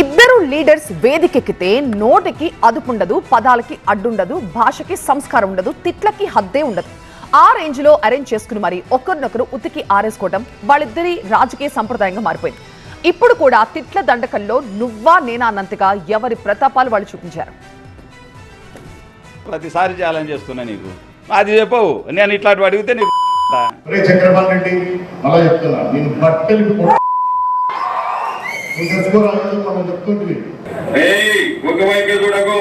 ఇద్దరు లీడర్స్ వేదికెక్కితే నోటికి అదుపుండదు, పదాలకి అడ్డుండదు, భాషకి సంస్కారం ఉండదు, తిట్లకి హద్దే ఉండదు. ఆ రేంజ్ లో అరేంజ్ చేసుకుని మరి ఒకరినొకరు ఉతికి ఆరేసుకోవడం వాళ్ళిద్దరి రాజకీయ సంప్రదాయంగా మారిపోయింది. ఇప్పుడు కూడా తిట్ల దండకంలో నువ్వా నేనా అన్నంతగా ఎవరి ప్రతాపాలు వాళ్ళు చూపించారు. ప్రతిసారి ఛాలెంజ్ చేస్తున్నా నీకు అది చెప్పవు. నేను ఇట్లాంటి అడిగితే నీకు చక్రపాణి రెడ్డి అలా చెప్తున్నా నేను బట్టలు చెప్తుంటే ఒక వైపు చూడకు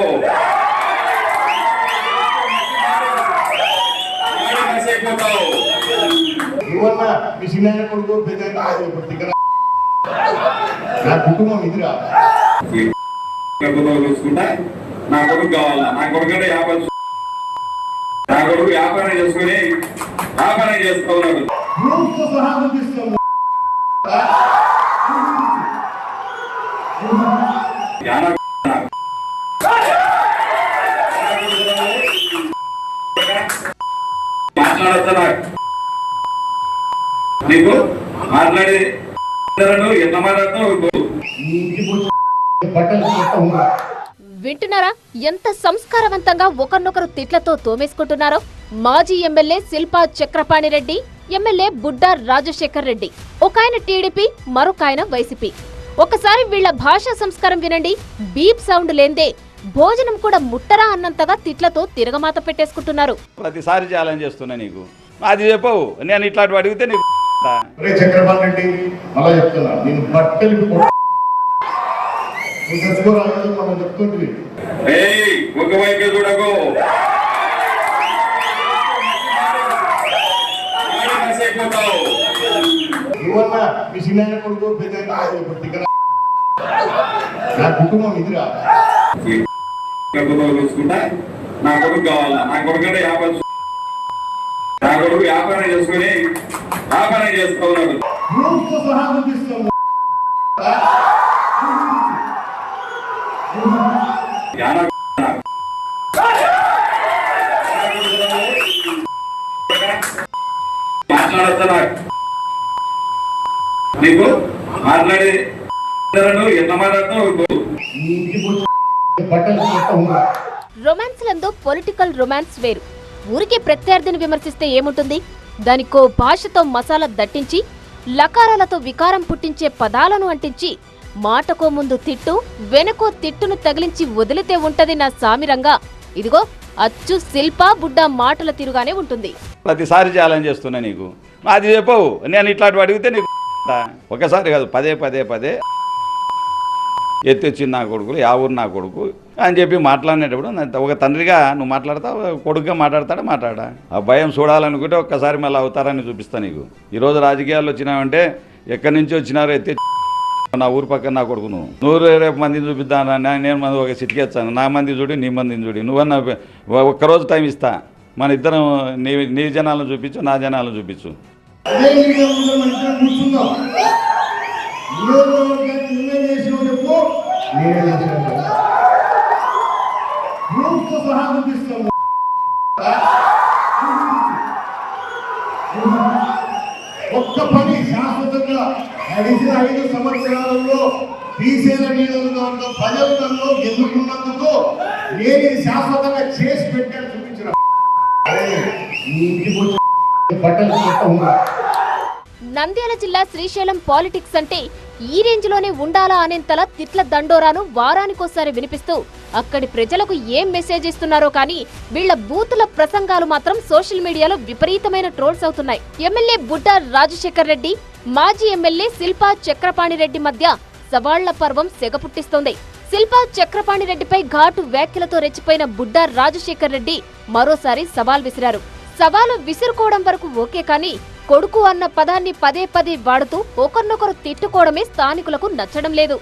నువ్వన్నా మీ చిన్న కొడుకు పెద్ద నా కుటుంబం ఇదిరా చూసుకుంటా. నా కొడుకు కావాలా? నా కొడుకంటే నా కొడుకు వ్యాపారం చేసుకుని వ్యాపారం చేస్తా ఉన్నాడు. సహా చూపిస్తాం మాట్లాడతా నీకు మాట్లాడి ఎంత మాట్లాడుతున్నావు? వింటున్నారా ఎంత సంస్కారవంతంగా ఒకరినొకరు తిట్లతో తోమేసుకుంటున్నారో? మాజీ ఎమ్మెల్యే శిల్పా చక్రపాణి రెడ్డి, ఎమ్మెల్యే బుడ్డా రాజశేఖర్ రెడ్డి, ఒక ఆయన టీడీపీ, మరొక ఆయన వైసీపీ. ఒకసారి వీళ్ల భాషా సంస్కారం వినండి. బీప్ సౌండ్ లేందే భోజనం కూడా ముట్టరా అన్నంతగా తిట్లతో తిరగమాత పెట్టేసుకుంటున్నారు. ప్రతిసారి ఛాలెంజ్ చేస్తున్నా నీకు అది చెప్పవు. నేను ఇట్లాంటి అడిగితే నీకు చక్రపాణి రెడ్డి అలా చెప్తున్నా నేను బట్టలు చెప్తుంటే ఒక వైపు చూడకు నువ్వన్నా మీ చిన్న కొడుకు పెద్ద నా కుటుంబం ఇదిరా చూసుకుంటా. నా కొడుకు కావాలా? నా కొడుకంటే నా కొడుకు వ్యాపారం చేసుకుని వ్యాపారం చేస్తా ఉన్నాడు. సహా చూపిస్తాం మాట్లాడతా నీకు మాట్లాడి ఎంత మాట్లాడుతున్నావు? రొమాన్స్లందు పొలిటికల్ రొమాన్స్ వేరు. ఊరికే ప్రత్యర్థిని విమర్శిస్తే ఏముంటుంది? దానికో భాషతో మసాలా దట్టించి, లకారాలతో వికారం పుట్టించే పదాలను అంటించి, మాటకో ముందు తిట్టు, వెనకో తిట్టును తగిలించి వదిలితే ఉంటది నా సామిరంగా. ఇదిగో అచ్చు శిల్పా బుడ్డా మాటల తిరుగానే ఉంటుంది. ప్రతిసారి ఛాలెంజ్ చేస్తున్నా నీకు అది చెప్పవు. నేను ఇట్లాంటి అడిగితే నీకు ఒకసారి కాదు పదే పదే పదే ఎత్తిచ్చింది నా కొడుకులు, యా ఊరు నా కొడుకు అని చెప్పి మాట్లాడినప్పుడు ఒక తండ్రిగా నువ్వు మాట్లాడతావు, కొడుకుగా మాట్లాడా? ఆ భయం చూడాలనుకుంటే ఒక్కసారి మళ్ళీ అవతారాన్ని చూపిస్తా నీకు. ఈరోజు రాజకీయాల్లో వచ్చినావంటే ఎక్కడి నుంచి వచ్చినారో ఎత్తి నా ఊరు పక్కన నా కొడుకు నువ్వు రేపు మందిని చూపిద్దాను. నేను మంది ఒక సిటికేస్తాను, నా మంది చూడి నీ మందిని చూడి, నువ్వన్నా ఒక్కరోజు టైం ఇస్తా, మన ఇద్దరం నీ జనాలను చూపించు, నా జనాలను చూపించు. ఒక్క పని శాశ్వతంగా గడిచిన 5 సంవత్సరాలలో శ్రీశైల నియోజకవర్గం ప్రజలు నన్ను ఎన్నుకున్నందుకు నేను శాశ్వతంగా చేసి పెట్టాను చూపించిన నంద్యాల జిల్లా శ్రీశైలం పాలిటిక్స్ అంటే ఈ రేంజ్ లోనే ఉండాలా అనేంతలా తిట్ల దండోరాను వారానికోసారి వినిపిస్తూ అక్కడి ప్రజలకు ఏం మెసేజ్ ఇస్తున్నారో కానీ వీళ్ల బూతుల ప్రసంగాలు మాత్రం సోషల్ మీడియాలో విపరీతమైన ట్రోల్స్ అవుతున్నాయి. ఎమ్మెల్యే బుడ్డా రాజశేఖర్ రెడ్డి, మాజీ ఎమ్మెల్యే శిల్పా చక్రపాణి రెడ్డి మధ్య సవాళ్ల పర్వం సెగపుట్టిస్తోంది. శిల్పా చక్రపాణి రెడ్డిపై ఘాటు వ్యాఖ్యలతో రెచ్చిపోయిన బుడ్డా రాజశేఖర్ రెడ్డి మరోసారి సవాల్ విసిరారు. సవాలు విసురుకోవడం వరకు ఓకే కానీ కొడుకు అన్న పదాన్ని పదే పదే వాడుతూ ఒకరినొకరు తిట్టుకోవడమే స్థానికులకు నచ్చడం లేదు.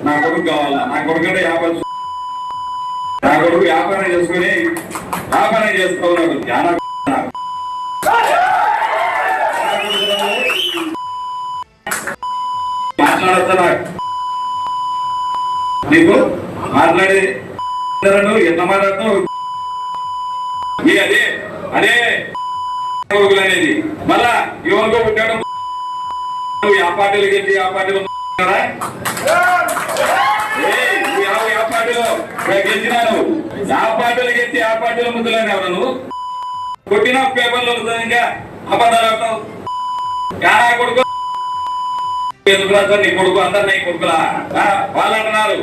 నా కొడుకు కావాలా? నా కొడుకంటే నా కొడుకు వ్యాపారం చేసుకుని వ్యాపారం చేస్తా ఉన్నాడు. మాట్లాడతా నీకు మాట్లాడి ఎంత మాట్లాడుతున్నావు? అదే అదే కొడుకులు అనేది మళ్ళా ఎవరికో పుట్టాడు ఆ పార్టీలు గెలిచి ఆ పార్టీలో ఆ పార్టీలో గెలిచినాను ఆ పార్టీలు గెలిచి ఆ పార్టీలో ముద్దులని ఎవరు నువ్వు కొట్టిన పేపర్లో ఇంకా అబద్ధాలు అవుతావు యానా కొడుకు నీ కొడుకు అందరు నీ కొడుకులా వాళ్ళు అంటున్నారు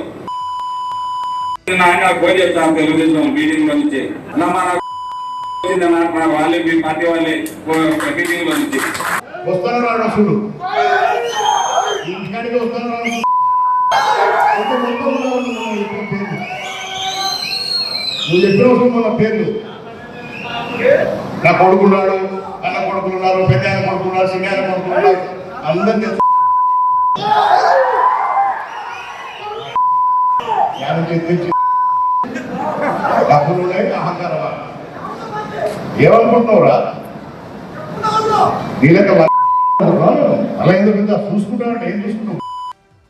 ఆయన ఫోన్ చేస్తాను తెలుగుదేశం మీటింగ్ లో నుంచి వాళ్ళే మీ పార్టీ వాళ్ళే మీటింగ్ లో నుంచి వస్తున్నారు చూడు ఇంటికాడికి వస్తున్నారు నువ్వు చెప్పిన మన పేర్లు నా కొడుకున్నాడు అన్న కొడుకులున్నారు పెద్ద ఆయన కొడుకున్నారు చిన్న ఆయన కొడుకున్నారు అందరినీ అహంకారమా ఏమనుకుంటున్నావురా నీళ్ళక అలా ఎందుకు చూసుకుంటావు ఏం చూసుకుంటావు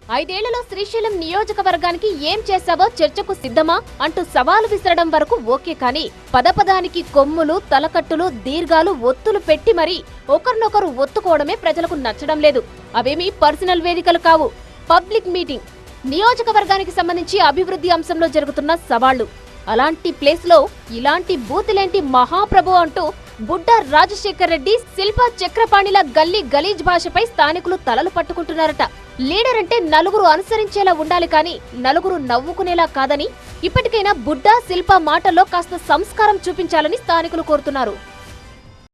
5 ఏళ్లలో శ్రీశైలం నియోజకవర్గానికి ఏం చేశావో చర్చకు సిద్ధమా అంటూ సవాలు విసరడం వరకు ఓకే కానీ పదపదానికి కొమ్ములు తలకట్టులు దీర్ఘాలు ఒత్తులు పెట్టి మరీ ఒకరినొకరు ఒత్తుకోవడమే ప్రజలకు నచ్చడం లేదు. అవేమీ పర్సనల్ వేదికలు కావు, పబ్లిక్ మీటింగ్. నియోజకవర్గానికి సంబంధించి అభివృద్ధి అంశంలో జరుగుతున్న సవాళ్లు. అలాంటి ప్లేస్ లో ఇలాంటి బూతులేంటి మహాప్రభు అంటూ బుడ్డా రాజశేఖర్ రెడ్డి, శిల్పా చక్రపాణిల గల్లీ గలీజ్ భాషపై స్థానికులు తలలు పట్టుకుంటున్నారట. లీడర్ అంటే నలుగురు అనుసరించేలా ఉండాలి కానీ నలుగురు నవ్వుకునేలా కాదని, ఇప్పటికైనా బుడ్డా శిల్పా మాటల్లో కాస్త సంస్కారం చూపించాలని స్థానికులు కోరుతున్నారు.